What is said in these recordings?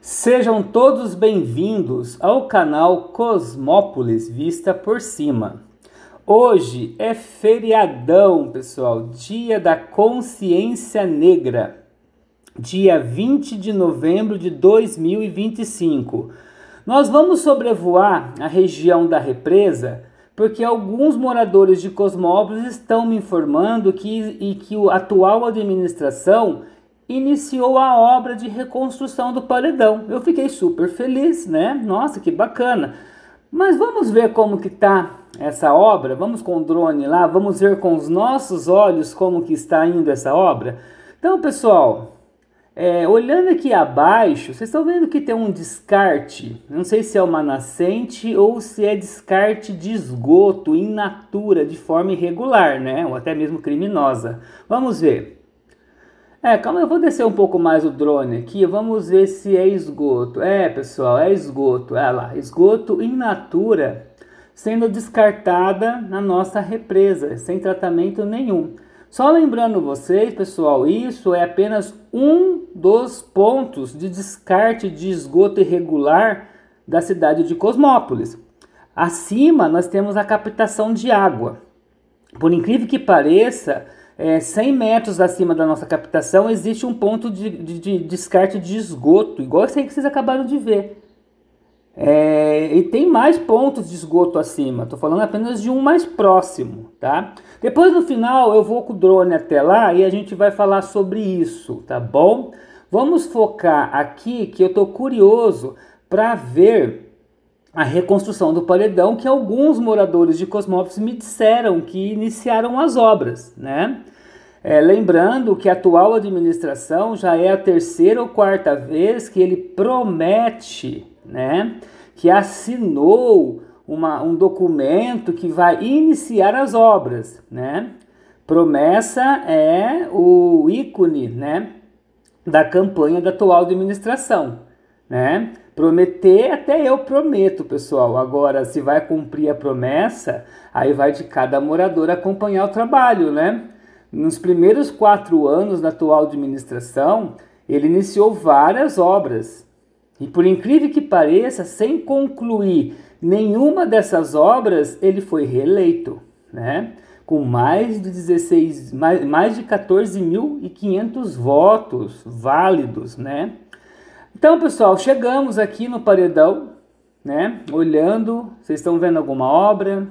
Sejam todos bem-vindos ao canal Cosmópolis Vista por Cima. Hoje é feriadão, pessoal, Dia da Consciência Negra, dia 20 de novembro de 2025. Nós vamos sobrevoar a região da represa porque alguns moradores de Cosmópolis estão me informando que a atual administração iniciou a obra de reconstrução do paredão. Eu fiquei super feliz, né? Nossa, que bacana! Mas vamos ver como que tá essa obra? Vamos com o drone lá, vamos ver com os nossos olhos como que está indo essa obra? Então, pessoal, olhando aqui abaixo, vocês estão vendo que tem um descarte, não sei se é uma nascente ou se é descarte de esgoto in natura, de forma irregular, né? Ou até mesmo criminosa. Vamos ver. Calma, eu vou descer um pouco mais o drone aqui, vamos ver se é esgoto. Pessoal, é esgoto, olha lá, esgoto in natura sendo descartada na nossa represa, sem tratamento nenhum. Só lembrando vocês, pessoal, isso é apenas um dos pontos de descarte de esgoto irregular da cidade de Cosmópolis. Acima nós temos a captação de água. Por incrível que pareça, 100 metros acima da nossa captação existe um ponto de descarte de esgoto, igual esse aí que vocês acabaram de ver. E tem mais pontos de esgoto acima, estou falando apenas de um mais próximo, tá? Depois no final eu vou com o drone até lá e a gente vai falar sobre isso, tá bom? Vamos focar aqui que eu estou curioso para ver a reconstrução do paredão que alguns moradores de Cosmópolis me disseram que iniciaram as obras, né? Lembrando que a atual administração já é a terceira ou quarta vez que ele promete, né, que assinou um documento que vai iniciar as obras, né? Promessa é o ícone, né, da campanha da atual administração, né? Prometer, até eu prometo, pessoal. Agora, se vai cumprir a promessa, aí vai de cada morador acompanhar o trabalho, né? Nos primeiros 4 anos da atual administração, ele iniciou várias obras. E por incrível que pareça, sem concluir nenhuma dessas obras, ele foi reeleito, né? Com mais de 14.500 votos válidos, né? Então, pessoal, chegamos aqui no paredão, né? Olhando, vocês estão vendo alguma obra?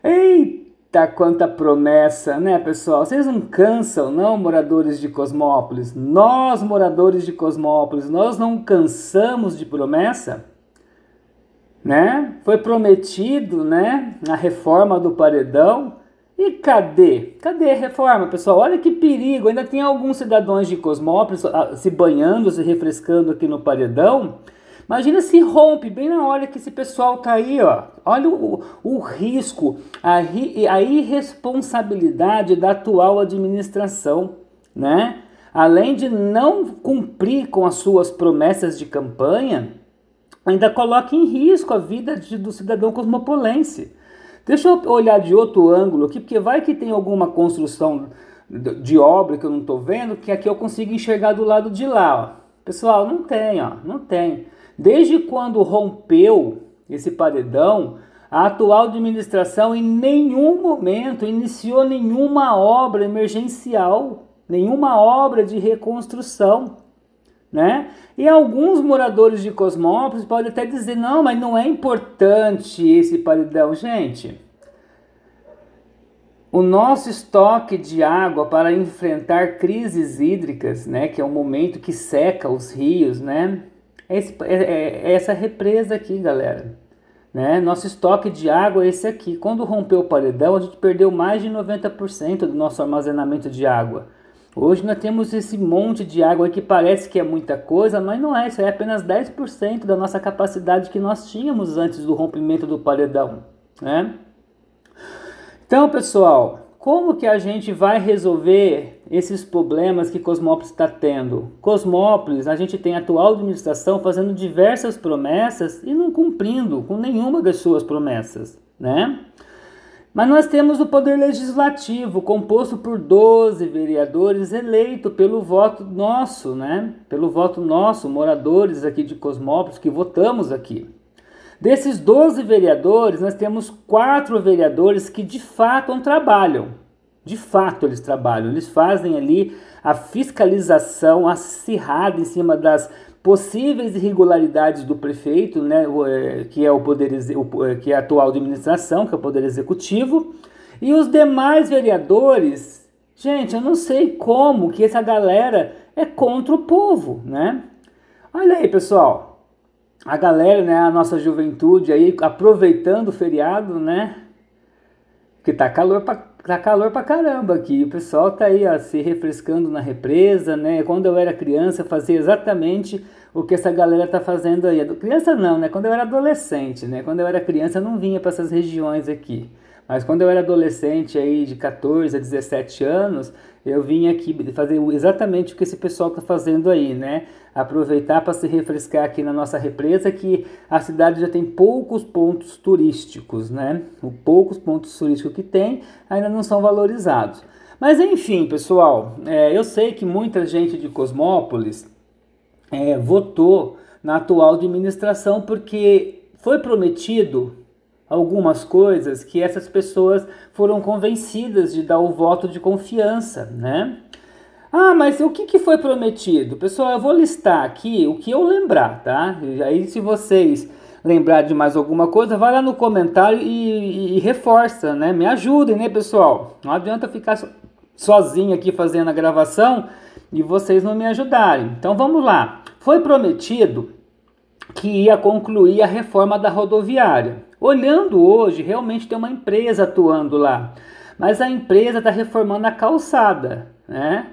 Eita, quanta promessa, né, pessoal? Vocês não cansam, não, moradores de Cosmópolis? Nós, moradores de Cosmópolis, nós não cansamos de promessa, né? Foi prometido, né, a reforma do paredão. E cadê? Cadê a reforma, pessoal? Olha que perigo, ainda tem alguns cidadãos de Cosmópolis se banhando, se refrescando aqui no paredão. Imagina se rompe bem na hora que esse pessoal tá aí, ó. Olha o risco, a irresponsabilidade da atual administração, né? Além de não cumprir com as suas promessas de campanha, ainda coloca em risco a vida do cidadão cosmopolense. Deixa eu olhar de outro ângulo aqui, porque vai que tem alguma construção de obra que eu não estou vendo, que aqui eu consigo enxergar do lado de lá, ó. Pessoal, não tem, ó, não tem. Desde quando rompeu esse paredão, a atual administração em nenhum momento iniciou nenhuma obra emergencial, nenhuma obra de reconstrução, né? E alguns moradores de Cosmópolis podem até dizer, não, mas não é importante esse paredão. Gente, o nosso estoque de água para enfrentar crises hídricas, né, que é um momento que seca os rios, né, é essa represa aqui, galera, né? Nosso estoque de água é esse aqui. Quando rompeu o paredão, a gente perdeu mais de 90% do nosso armazenamento de água. Hoje nós temos esse monte de água que parece que é muita coisa, mas não é, isso é apenas 10% da nossa capacidade que nós tínhamos antes do rompimento do paredão, né? Então, pessoal, como que a gente vai resolver esses problemas que Cosmópolis está tendo? Cosmópolis, a gente tem a atual administração fazendo diversas promessas e não cumprindo com nenhuma das suas promessas, né? Mas nós temos o Poder Legislativo, composto por 12 vereadores eleitos pelo voto nosso, né? Pelo voto nosso, moradores aqui de Cosmópolis, que votamos aqui. Desses 12 vereadores, nós temos 4 vereadores que de fato trabalham. De fato eles trabalham, eles fazem ali a fiscalização acirrada em cima das possíveis irregularidades do prefeito, né, que é que é a atual administração, que é o Poder Executivo, e os demais vereadores, gente, eu não sei como que essa galera é contra o povo, né? Olha aí, pessoal, a galera, né, a nossa juventude aí, aproveitando o feriado, né, que tá calor pra caramba aqui, o pessoal tá aí, ó, se refrescando na represa, né? Quando eu era criança, eu fazia exatamente o que essa galera tá fazendo aí. Criança não, né? Quando eu era adolescente, né? Quando eu era criança, eu não vinha para essas regiões aqui. Mas quando eu era adolescente aí de 14 a 17 anos, eu vim aqui fazer exatamente o que esse pessoal está fazendo aí, né? Aproveitar para se refrescar aqui na nossa represa, que a cidade já tem poucos pontos turísticos, né? Os poucos pontos turísticos que tem ainda não são valorizados. Mas enfim, pessoal, eu sei que muita gente de Cosmópolis votou na atual administração porque foi prometido algumas coisas que essas pessoas foram convencidas de dar o voto de confiança, né? Ah, mas o que foi prometido? Pessoal, eu vou listar aqui o que eu lembrar, tá? E aí, se vocês lembrar de mais alguma coisa, vai lá no comentário e reforça, né? Me ajudem, né, pessoal? Não adianta ficar sozinho aqui fazendo a gravação e vocês não me ajudarem. Então, vamos lá. Foi prometido que ia concluir a reforma da rodoviária. Olhando hoje, realmente tem uma empresa atuando lá, mas a empresa está reformando a calçada, né?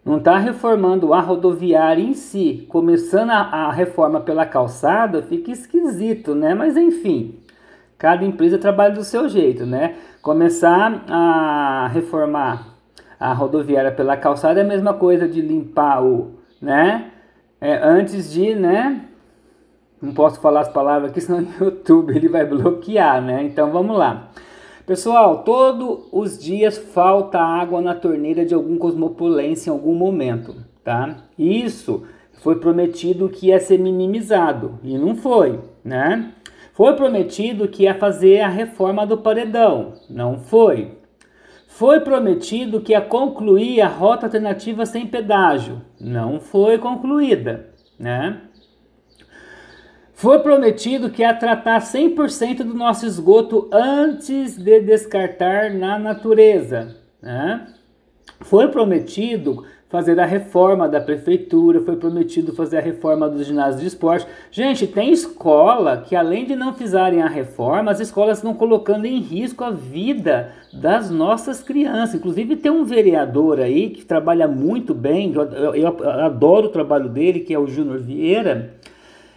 Não está reformando a rodoviária em si. Começando a reforma pela calçada, fica esquisito, né? Mas enfim, cada empresa trabalha do seu jeito, né? Começar a reformar a rodoviária pela calçada é a mesma coisa de limpar né? Antes de, né? Não posso falar as palavras aqui, senão o YouTube ele vai bloquear, né? Então vamos lá. Pessoal, todos os dias falta água na torneira de algum cosmopolense em algum momento, tá? Isso foi prometido que ia ser minimizado e não foi, né? Foi prometido que ia fazer a reforma do paredão, não foi. Foi prometido que ia concluir a rota alternativa sem pedágio, não foi concluída, né? Foi prometido que ia tratar 100% do nosso esgoto antes de descartar na natureza, né? Foi prometido fazer a reforma da prefeitura, foi prometido fazer a reforma do ginásio de esporte. Gente, tem escola que além de não fizerem a reforma, as escolas estão colocando em risco a vida das nossas crianças. Inclusive tem um vereador aí que trabalha muito bem, eu adoro o trabalho dele, que é o Júnior Vieira.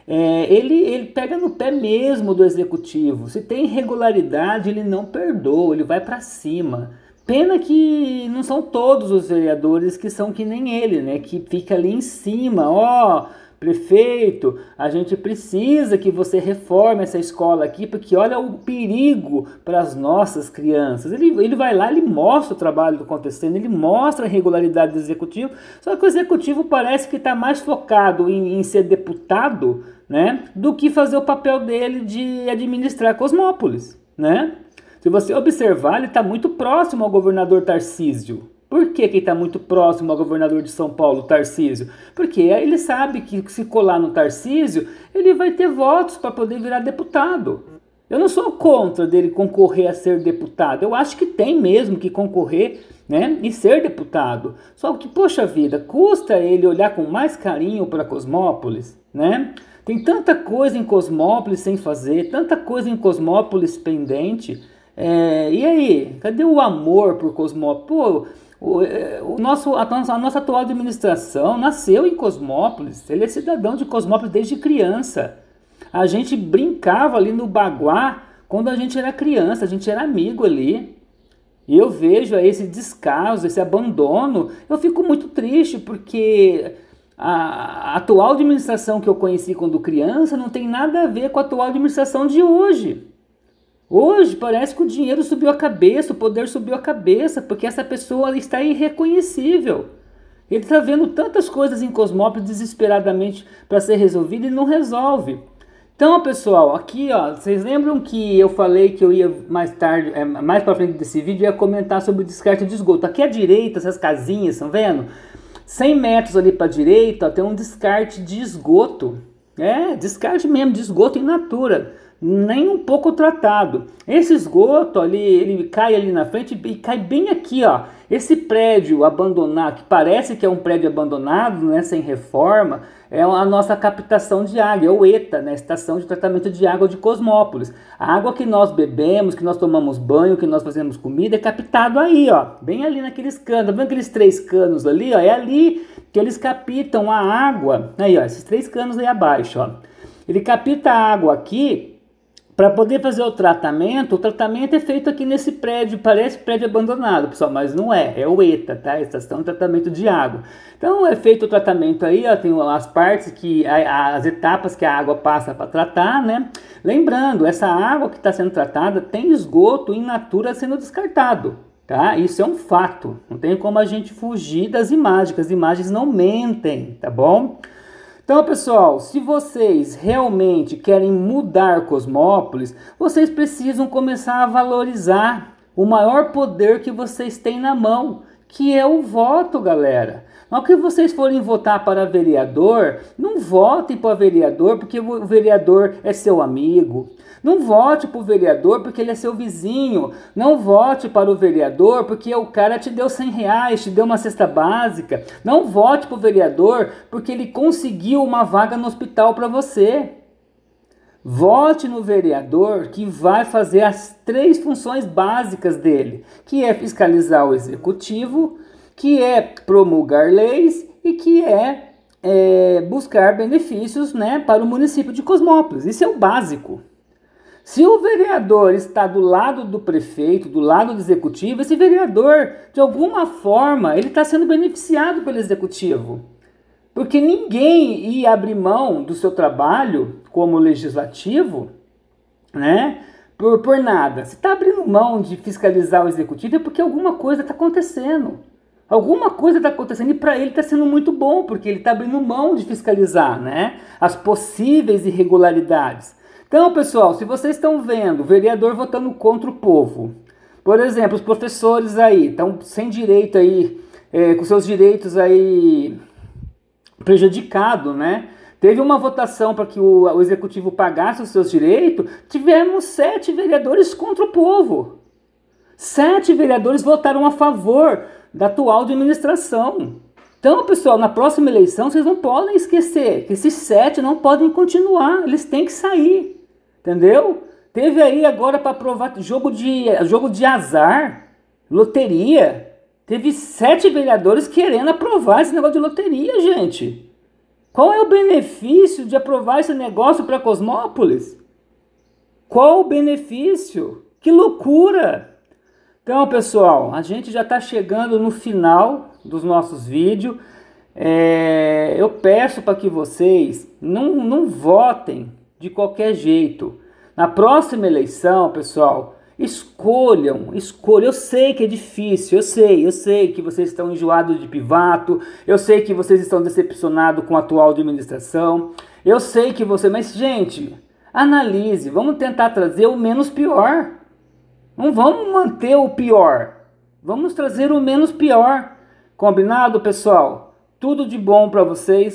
Ele pega no pé mesmo do executivo. Se tem irregularidade, ele não perdoa, ele vai para cima. Pena que não são todos os vereadores que são que nem ele, né? Que fica ali em cima, prefeito, a gente precisa que você reforme essa escola aqui, porque olha o perigo para as nossas crianças. Ele vai lá, ele mostra o trabalho acontecendo, ele mostra a irregularidade do executivo, só que o executivo parece que está mais focado em ser deputado, né, do que fazer o papel dele de administrar Cosmópolis, né? Se você observar, ele está muito próximo ao governador Tarcísio. Por que ele está muito próximo ao governador de São Paulo, Tarcísio? Porque ele sabe que se colar no Tarcísio, ele vai ter votos para poder virar deputado. Eu não sou contra dele concorrer a ser deputado. Eu acho que tem mesmo que concorrer, né, e ser deputado. Só que, poxa vida, custa ele olhar com mais carinho para Cosmópolis, né? Tem tanta coisa em Cosmópolis sem fazer, tanta coisa em Cosmópolis pendente. E aí, cadê o amor por Cosmópolis? Pô, a nossa atual administração nasceu em Cosmópolis. Ele é cidadão de Cosmópolis desde criança. A gente brincava ali no Baguá quando a gente era criança, a gente era amigo ali. E eu vejo aí esse descaso, esse abandono. Eu fico muito triste porque a atual administração que eu conheci quando criança não tem nada a ver com a atual administração de hoje. Hoje parece que o dinheiro subiu a cabeça, o poder subiu a cabeça, porque essa pessoa está irreconhecível. Ele está vendo tantas coisas em Cosmópolis desesperadamente para ser resolvido e não resolve. Então, pessoal, aqui, ó, vocês lembram que eu falei que eu ia mais tarde, mais para frente desse vídeo, ia comentar sobre o descarte de esgoto. Aqui à direita, essas casinhas, estão vendo? 100 metros ali para a direita, ó, tem um descarte de esgoto. Descarte mesmo de esgoto in natura, nem um pouco tratado. Esse esgoto ali, ele cai ali na frente e cai bem aqui, ó. Esse prédio abandonado, que parece que é um prédio abandonado, né, sem reforma, é a nossa captação de água, é o ETA, né, Estação de Tratamento de Água de Cosmópolis. A água que nós bebemos, que nós tomamos banho, que nós fazemos comida, é captado aí, ó, bem ali naqueles canos. Tá vendo aqueles 3 canos ali, ó? É ali que eles captam a água. Aí, ó, esses 3 canos aí abaixo, ó. Ele capta a água aqui. Para poder fazer o tratamento é feito aqui nesse prédio, parece prédio abandonado, pessoal, mas não é, é o ETA, tá? Estação de Tratamento de Água. Então é feito o tratamento aí, ó, tem as partes que, as etapas que a água passa para tratar, né? Lembrando, essa água que está sendo tratada tem esgoto in natura sendo descartado, tá? Isso é um fato, não tem como a gente fugir das imagens, as imagens não mentem, tá bom? Então, pessoal, se vocês realmente querem mudar Cosmópolis, vocês precisam começar a valorizar o maior poder que vocês têm na mão, que é o voto, galera. Na hora que vocês forem votar para vereador, não votem para vereador porque o vereador é seu amigo. Não vote para o vereador porque ele é seu vizinho. Não vote para o vereador porque o cara te deu R$100, te deu uma cesta básica. Não vote para o vereador porque ele conseguiu uma vaga no hospital para você. Vote no vereador que vai fazer as 3 funções básicas dele, que é fiscalizar o executivo, que é promulgar leis e que é buscar benefícios, né, para o município de Cosmópolis. Isso é o básico. Se o vereador está do lado do prefeito, do lado do executivo, esse vereador, de alguma forma, ele está sendo beneficiado pelo executivo. Porque ninguém ia abrir mão do seu trabalho como legislativo, né, por nada. Se está abrindo mão de fiscalizar o executivo é porque alguma coisa está acontecendo. Alguma coisa está acontecendo e para ele está sendo muito bom, porque ele está abrindo mão de fiscalizar, né, as possíveis irregularidades. Então, pessoal, se vocês estão vendo o vereador votando contra o povo, por exemplo, os professores aí estão sem direito aí, com seus direitos aí prejudicados, né? Teve uma votação para que o executivo pagasse os seus direitos, tivemos 7 vereadores contra o povo. 7 vereadores votaram a favor da atual administração. Então, pessoal, na próxima eleição, vocês não podem esquecer que esses 7 não podem continuar, eles têm que sair. Entendeu? Teve aí agora para aprovar jogo de azar, loteria. Teve 7 vereadores querendo aprovar esse negócio de loteria, gente. Qual é o benefício de aprovar esse negócio para Cosmópolis? Qual o benefício? Que loucura! Então, pessoal, a gente já está chegando no final dos nossos vídeos. Eu peço para que vocês não votem de qualquer jeito. Na próxima eleição, pessoal, escolham. Eu sei que é difícil, eu sei que vocês estão enjoados de Pivato, eu sei que vocês estão decepcionados com a atual administração, eu sei que mas gente, analise, vamos tentar trazer o menos pior. Não vamos manter o pior, vamos trazer o menos pior. Combinado, pessoal? Tudo de bom para vocês.